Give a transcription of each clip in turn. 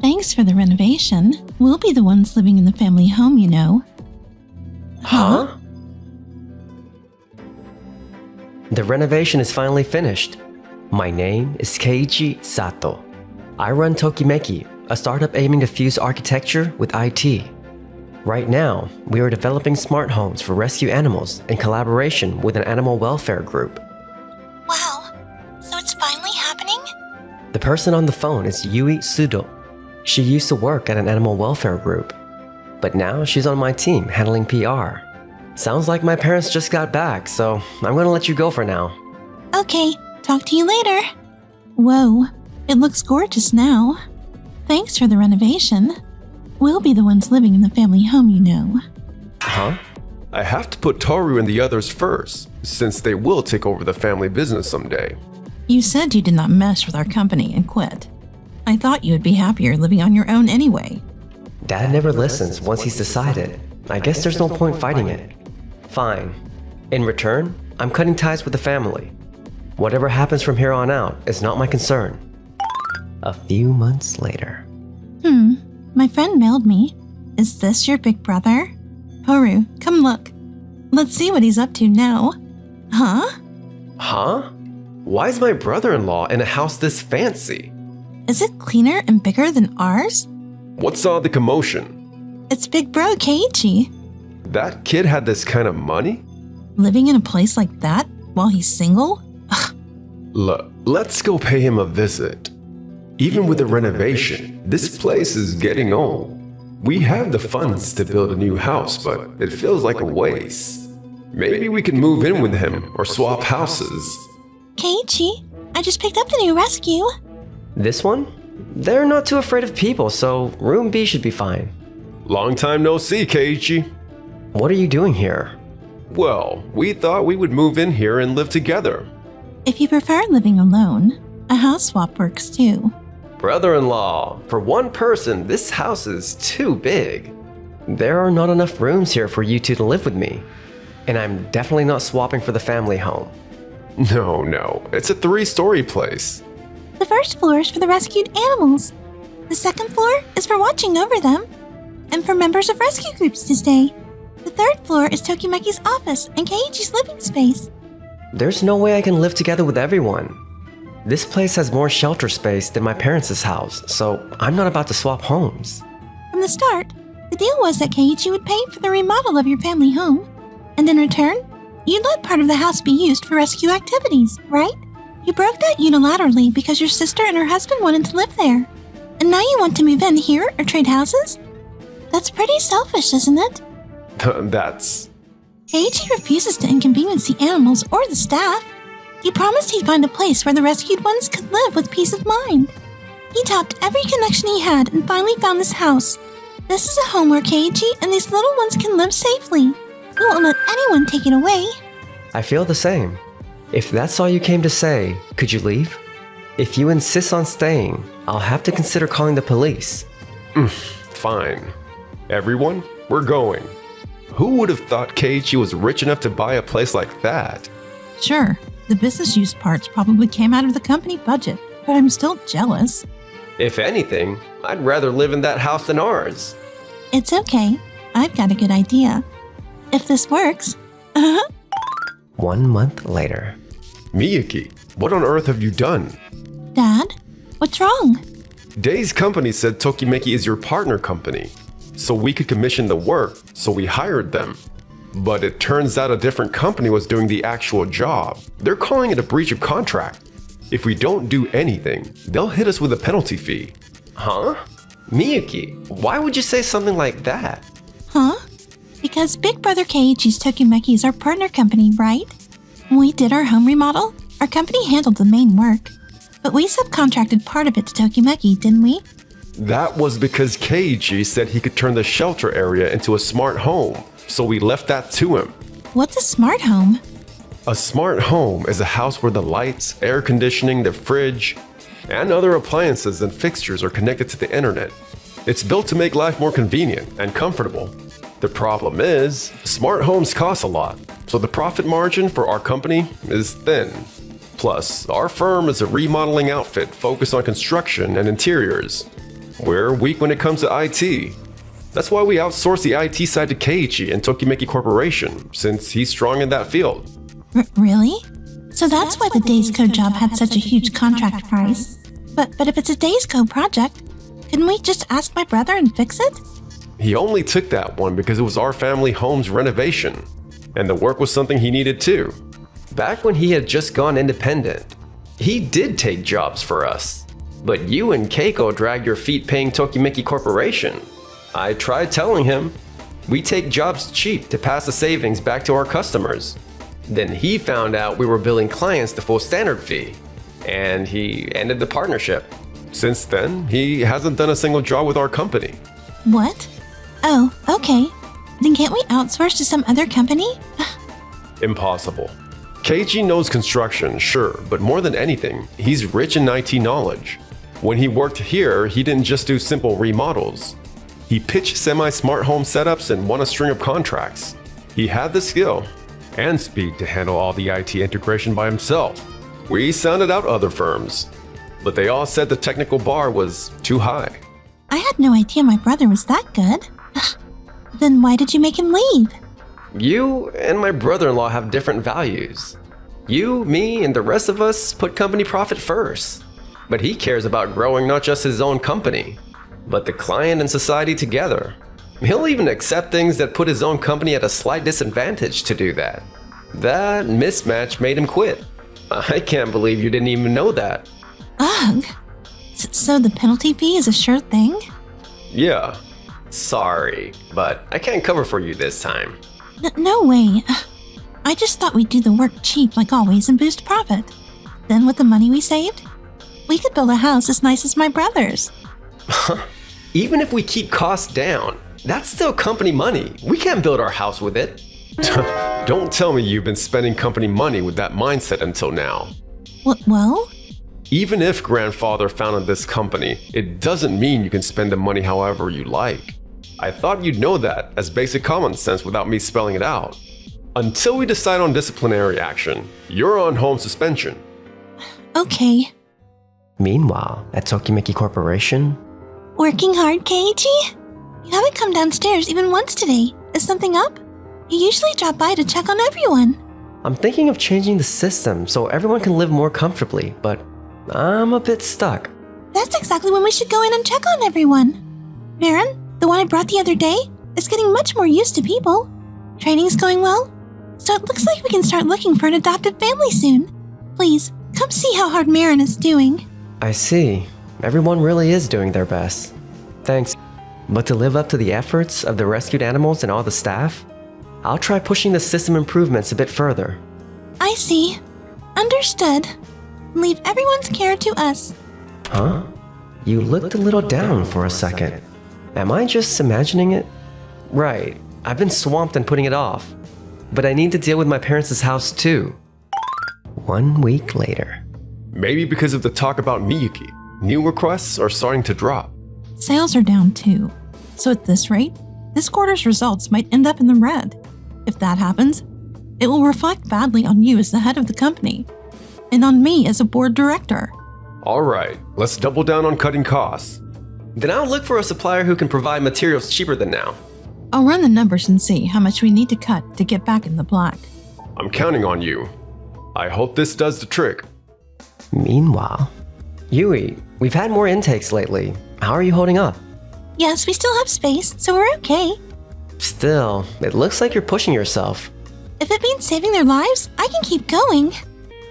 Thanks for the renovation. We'll be the ones living in the family home, you know. Huh? The renovation is finally finished. My name is Keiichi Sato. I run Tokimeki, a startup aiming to fuse architecture with IT. Right now, we are developing smart homes for rescue animals in collaboration with an animal welfare group. Wow, so it's finally happening? The person on the phone is Yui Sudo. She used to work at an animal welfare group, but now she's on my team handling PR. Sounds like my parents just got back, so I'm gonna let you go for now. Okay, talk to you later. Whoa, it looks gorgeous now. Thanks for the renovation. We'll be the ones living in the family home, you know. Huh? I have to put Toru and the others first, since they will take over the family business someday. You said you did not mess with our company and quit. I thought you would be happier living on your own anyway. Dad never listens once he's decided. I guess there's no point fighting it. Fine. In return, I'm cutting ties with the family. Whatever happens from here on out is not my concern. A few months later. My friend mailed me. Is this your big brother? Toru, come look. Let's see what he's up to now. Huh? Huh? Why is my brother-in-law in a house this fancy? Is it cleaner and bigger than ours? What's all the commotion? It's Big Bro Keiichi. That kid had this kind of money? Living in a place like that while he's single? Let's go pay him a visit. Even with the renovation, this place is getting old. We have the funds to build a new house, but it feels like a waste. Maybe we can move in with him or swap houses. Keiichi, I just picked up the new rescue. This one? They're not too afraid of people, so room B should be fine. Long time no see, Keiichi. What are you doing here? Well, we thought we would move in here and live together. If you prefer living alone, a house swap works too. Brother-in-law, for one person, this house is too big. There are not enough rooms here for you two to live with me. And I'm definitely not swapping for the family home. No, it's a 3-story place. The first floor is for the rescued animals. The second floor is for watching over them and for members of rescue groups to stay. The third floor is Tokimeki's office and Keiichi's living space. There's no way I can live together with everyone. This place has more shelter space than my parents' house, so I'm not about to swap homes. From the start, the deal was that Keiichi would pay for the remodel of your family home, and in return, you'd let part of the house be used for rescue activities, right? You broke that unilaterally because your sister and her husband wanted to live there. And now you want to move in here or trade houses? That's pretty selfish, isn't it? That's... Keiichi refuses to inconvenience the animals or the staff. He promised he'd find a place where the rescued ones could live with peace of mind. He tapped every connection he had and finally found this house. This is a home where Keiichi and these little ones can live safely. We won't let anyone take it away. I feel the same. If that's all you came to say, could you leave? If you insist on staying, I'll have to consider calling the police. Fine. Everyone, we're going. Who would have thought Keiichi was rich enough to buy a place like that? Sure, the business use parts probably came out of the company budget, but I'm still jealous. If anything, I'd rather live in that house than ours. It's okay. I've got a good idea. If this works. 1 month later. Miyuki, what on earth have you done? Dad, what's wrong? Day's company said Tokimeki is your partner company, so we could commission the work, so we hired them. But it turns out a different company was doing the actual job. They're calling it a breach of contract. If we don't do anything, they'll hit us with a penalty fee. Huh? Miyuki, why would you say something like that? Huh? Because Big Brother Keiichi's Tokimeki is our partner company, right? When we did our home remodel, our company handled the main work. But we subcontracted part of it to Tokimeki, didn't we? That was because Keiichi said he could turn the shelter area into a smart home, so we left that to him. What's a smart home? A smart home is a house where the lights, air conditioning, the fridge, and other appliances and fixtures are connected to the internet. It's built to make life more convenient and comfortable. The problem is, smart homes cost a lot, so the profit margin for our company is thin. Plus, our firm is a remodeling outfit focused on construction and interiors. We're weak when it comes to IT. That's why we outsource the IT side to Keiichi and Tokimeki Corporation, since he's strong in that field. Really? So that's why the Days Code job had such a huge contract price. But if it's a Days Code project, couldn't we just ask my brother and fix it? He only took that one because it was our family home's renovation, and the work was something he needed too. Back when he had just gone independent, he did take jobs for us. But you and Keiko dragged your feet paying Tokimeki Corporation. I tried telling him, we take jobs cheap to pass the savings back to our customers. Then he found out we were billing clients the full standard fee, and he ended the partnership. Since then, he hasn't done a single job with our company. What? Oh, okay. Then can't we outsource to some other company? Impossible. Keiichi knows construction, sure, but more than anything, he's rich in IT knowledge. When he worked here, he didn't just do simple remodels. He pitched semi-smart home setups and won a string of contracts. He had the skill and speed to handle all the IT integration by himself. We sounded out other firms, but they all said the technical bar was too high. I had no idea my brother was that good. Then why did you make him leave? You and my brother-in-law have different values. You, me, and the rest of us put company profit first. But he cares about growing not just his own company, but the client and society together. He'll even accept things that put his own company at a slight disadvantage to do that. That mismatch made him quit. I can't believe you didn't even know that. Ugh. So the penalty fee is a sure thing? Yeah. Sorry, but I can't cover for you this time. No way. I just thought we'd do the work cheap like always and boost profit. Then with the money we saved, we could build a house as nice as my brother's. Even if we keep costs down, that's still company money. We can't build our house with it. Don't tell me you've been spending company money with that mindset until now. Well? Even if grandfather founded this company, it doesn't mean you can spend the money however you like. I thought you'd know that as basic common sense without me spelling it out. Until we decide on disciplinary action, you're on home suspension. Okay. Meanwhile, at Tokimeki Corporation, Working hard, Keiichi? You haven't come downstairs even once today. Is something up? You usually drop by to check on everyone. I'm thinking of changing the system so everyone can live more comfortably, but I'm a bit stuck. That's exactly when we should go in and check on everyone. Marin, the one I brought the other day, is getting much more used to people. Training's going well, so it looks like we can start looking for an adopted family soon. Please, come see how hard Marin is doing. I see. Everyone really is doing their best. Thanks. But to live up to the efforts of the rescued animals and all the staff, I'll try pushing the system improvements a bit further. I see. Understood. Leave everyone's care to us. Huh? You looked a little down for a second. Am I just imagining it? Right. I've been swamped and putting it off. But I need to deal with my parents' house too. 1 week later. Maybe because of the talk about Miyuki, new requests are starting to drop. Sales are down too. So at this rate, this quarter's results might end up in the red. If that happens, it will reflect badly on you as the head of the company, and on me as a board director. All right, let's double down on cutting costs. Then I'll look for a supplier who can provide materials cheaper than now. I'll run the numbers and see how much we need to cut to get back in the black. I'm counting on you. I hope this does the trick. Meanwhile, Yui, we've had more intakes lately. How are you holding up? Yes, we still have space, so we're okay. Still, it looks like you're pushing yourself. If it means saving their lives, I can keep going.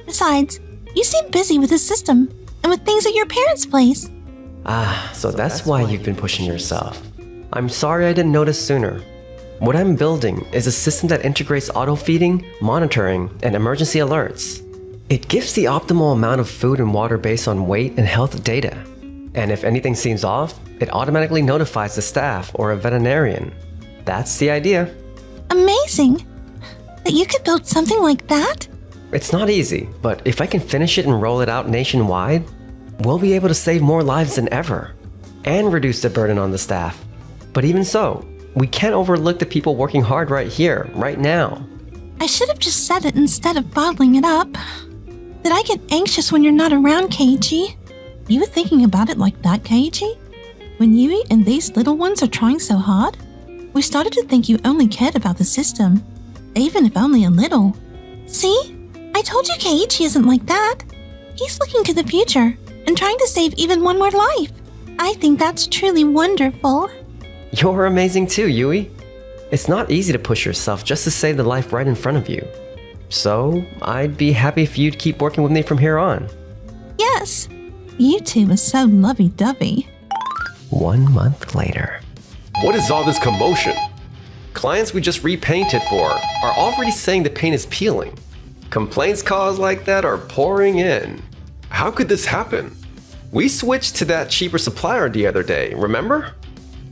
Besides, you seem busy with the system and with things at your parents' place. So that's why you've been pushing yourself. I'm sorry I didn't notice sooner. What I'm building is a system that integrates auto-feeding, monitoring, and emergency alerts. It gives the optimal amount of food and water based on weight and health data. And if anything seems off, it automatically notifies the staff or a veterinarian. That's the idea. Amazing! That you could build something like that? It's not easy, but if I can finish it and roll it out nationwide, we'll be able to save more lives than ever and reduce the burden on the staff. But even so, we can't overlook the people working hard right here, right now. I should have just said it instead of bottling it up. That I get anxious when you're not around, Keiichi. You were thinking about it like that, Keiichi? When you and these little ones are trying so hard, we started to think you only cared about the system, even if only a little. See? I told you Keiichi isn't like that. He's looking to the future and trying to save even one more life. I think that's truly wonderful. You're amazing too, Yui. It's not easy to push yourself just to save the life right in front of you. So, I'd be happy if you'd keep working with me from here on. Yes, you two are so lovey-dovey. 1 month later. What is all this commotion? Clients we just repainted for are already saying the paint is peeling. Complaints caused like that are pouring in. How could this happen? We switched to that cheaper supplier the other day, remember?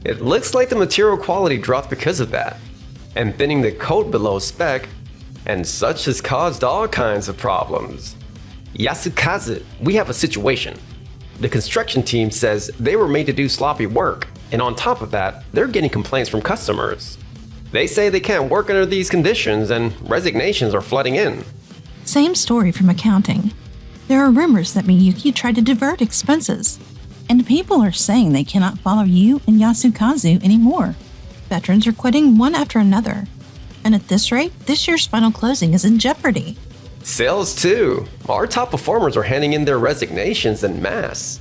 It looks like the material quality dropped because of that, and thinning the coat below spec, and such has caused all kinds of problems. Yasukazu, we have a situation. The construction team says they were made to do sloppy work, and on top of that, they're getting complaints from customers. They say they can't work under these conditions and resignations are flooding in. Same story from accounting. There are rumors that Miyuki tried to divert expenses, and people are saying they cannot follow you and Yasukazu anymore. Veterans are quitting one after another, and at this rate, this year's final closing is in jeopardy. Sales too. Our top performers are handing in their resignations en masse.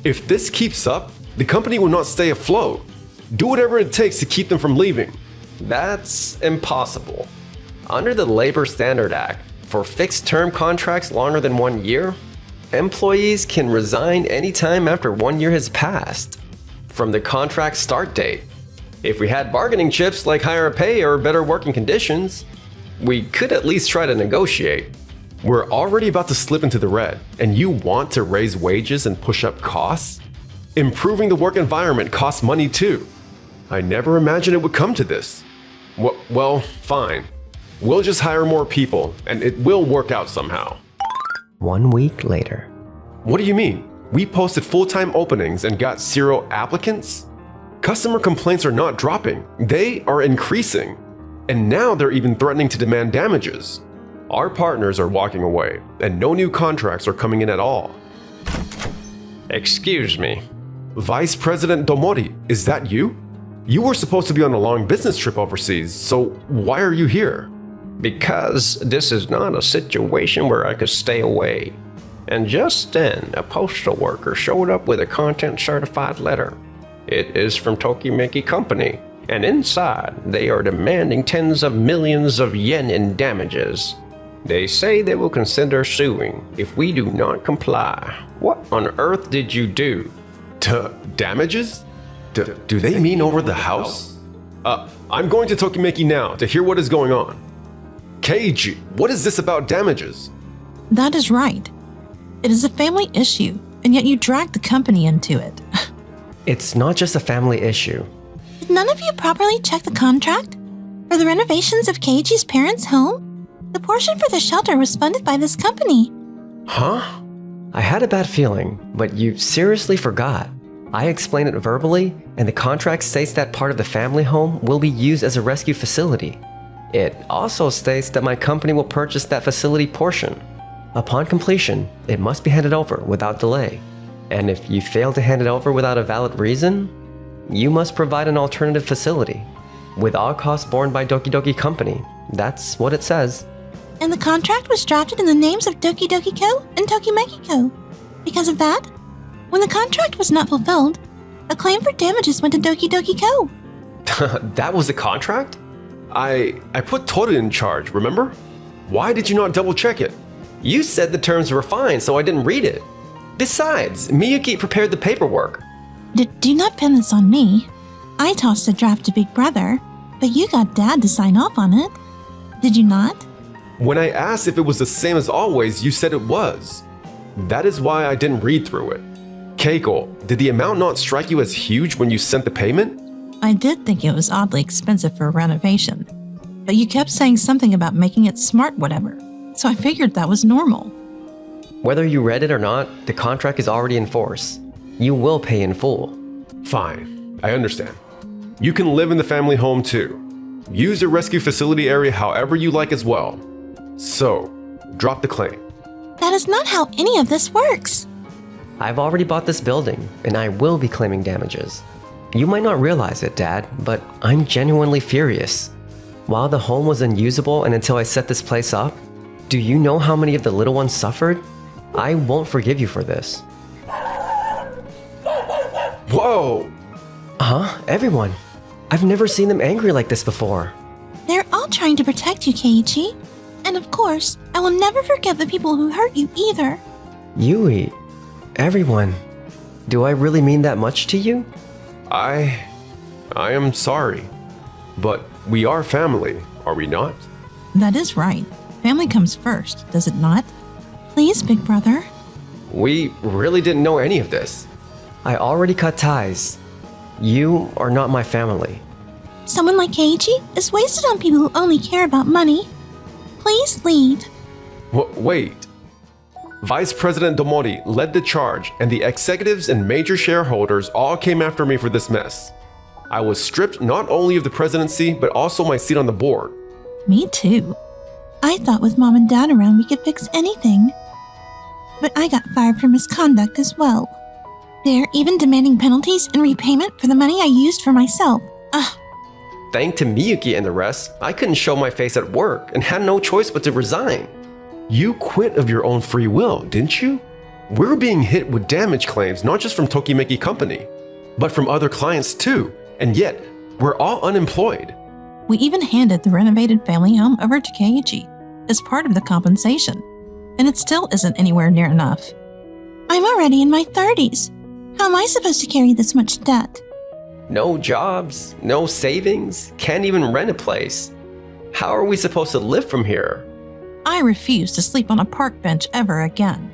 If this keeps up, the company will not stay afloat. Do whatever it takes to keep them from leaving. That's impossible. Under the Labor Standard Act, for fixed-term contracts longer than 1 year, employees can resign anytime after 1 year has passed, from the contract start date. If we had bargaining chips like higher pay or better working conditions, we could at least try to negotiate. We're already about to slip into the red, and you want to raise wages and push up costs? Improving the work environment costs money too. I never imagined it would come to this. Well, fine. We'll just hire more people, and it will work out somehow. 1 week later. What do you mean? We posted full-time openings and got 0 applicants? Customer complaints are not dropping, they are increasing. And now they're even threatening to demand damages. Our partners are walking away, and no new contracts are coming in at all. Excuse me. Vice President Domori, is that you? You were supposed to be on a long business trip overseas, so why are you here? Because this is not a situation where I could stay away. And just then, a postal worker showed up with a content certified letter. It is from Tokimeki Company, and inside they are demanding tens of millions of yen in damages. They say they will consider suing if we do not comply. What on earth did you do? Damages? Do they mean over the house? I'm going to Tokimeki now to hear what is going on. Keiji, what is this about damages? That is right. It is a family issue, and yet you dragged the company into it. It's not just a family issue. Did none of you properly check the contract? For the renovations of Keiichi's parents' home? The portion for the shelter was funded by this company. Huh? I had a bad feeling, but you seriously forgot. I explained it verbally, and the contract states that part of the family home will be used as a rescue facility. It also states that my company will purchase that facility portion. Upon completion, it must be handed over without delay. And if you fail to hand it over without a valid reason, you must provide an alternative facility, with all costs borne by Doki Doki Company. That's what it says. And the contract was drafted in the names of Doki Doki Co. and Tokimeki Co. Because of that, when the contract was not fulfilled, a claim for damages went to Doki Doki Co. That was the contract? I put Toru in charge, remember? Why did you not double check it? You said the terms were fine, so I didn't read it. Besides, Miyuki prepared the paperwork. Do not pin this on me. I tossed the draft to Big Brother, but you got Dad to sign off on it. Did you not? When I asked if it was the same as always, you said it was. That is why I didn't read through it. Keiko, did the amount not strike you as huge when you sent the payment? I did think it was oddly expensive for a renovation, but you kept saying something about making it smart whatever, so I figured that was normal. Whether you read it or not, the contract is already in force. You will pay in full. Fine, I understand. You can live in the family home too. Use the rescue facility area however you like as well. So, drop the claim. That is not how any of this works. I've already bought this building, and I will be claiming damages. You might not realize it, Dad, but I'm genuinely furious. While the home was unusable and until I set this place up, do you know how many of the little ones suffered? I won't forgive you for this. Whoa! Huh? Everyone. I've never seen them angry like this before. They're all trying to protect you, Keiichi. And of course, I will never forgive the people who hurt you either. Yui. Everyone. Do I really mean that much to you? I am sorry. But we are family, are we not? That is right. Family comes first, does it not? Please, big brother. We really didn't know any of this. I already cut ties. You are not my family. Someone like Keiichi is wasted on people who only care about money. Please lead. Wait. Vice President Domori led the charge, and the executives and major shareholders all came after me for this mess. I was stripped not only of the presidency, but also my seat on the board. Me too. I thought with Mom and Dad around we could fix anything. But I got fired for misconduct as well. They're even demanding penalties and repayment for the money I used for myself. Ugh. Thanks to Miyuki and the rest, I couldn't show my face at work and had no choice but to resign. You quit of your own free will, didn't you? We're being hit with damage claims not just from Tokimeki Company, but from other clients too, and yet we're all unemployed. We even handed the renovated family home over to Keiichi as part of the compensation, and it still isn't anywhere near enough. I'm already in my 30s. How am I supposed to carry this much debt? No jobs, no savings, can't even rent a place. How are we supposed to live from here? I refuse to sleep on a park bench ever again.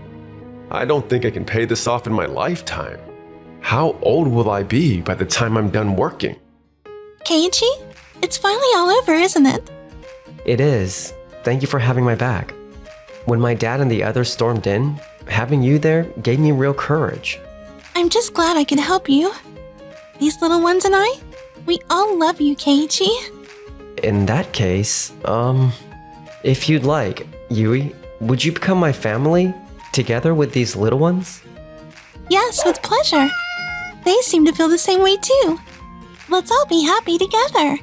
I don't think I can pay this off in my lifetime. How old will I be by the time I'm done working? Keiichi, it's finally all over, isn't it? It is. Thank you for having my back. When my dad and the others stormed in, having you there gave me real courage. I'm just glad I could help you. These little ones and I, we all love you, Keiichi. In that case, if you'd like, Yui, would you become my family, together with these little ones? Yes, with pleasure. They seem to feel the same way too. Let's all be happy together.